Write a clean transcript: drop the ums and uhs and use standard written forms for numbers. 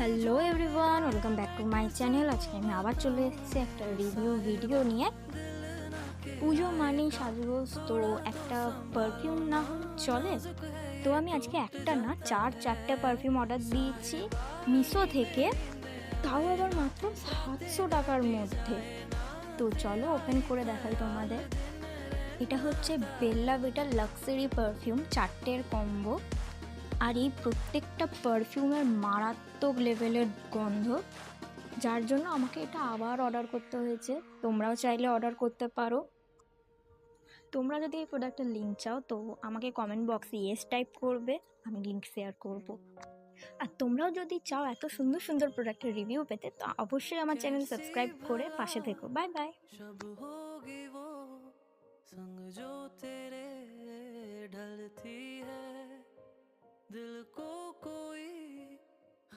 Hello everyone, welcome back to my channel. আজকে আমি আবার চলে এসেছি একটা রিভিউ ভিডিও নিয়ে। পুজো মানেই সাজগোজ, তো একটা পারফিউম না হলে চলে? তো আমি আজকে একটা না চারটে পারফিউম অর্ডার দিয়েছি মিশো থেকে, তাও আবার মাত্র 700 টাকার মধ্যে। তো চলো ওপেন করে দেখাই তোমাদের। এটা হচ্ছে বেল্লা ভিটা লাক্সারি পারফিউম, চারটের কম্বো। আর এই প্রত্যেকটা পারফিউমের মারাত্মক লেভেলের গন্ধ, যার জন্য আমাকে এটা আবার অর্ডার করতে হয়েছে। তোমরাও চাইলে অর্ডার করতে পারো। তোমরা যদি এই প্রোডাক্টের লিঙ্ক চাও তো আমাকে কমেন্ট বক্সে ইয়েস টাইপ করবে, আমি লিঙ্ক শেয়ার করব। আর তোমরাও যদি চাও এত সুন্দর সুন্দর প্রোডাক্টের রিভিউ পেতে তো অবশ্যই আমার চ্যানেল সাবস্ক্রাইব করে পাশে থেকো। Bye bye. शब होगी वो संग जो तेरे ढलती है दिल को कोई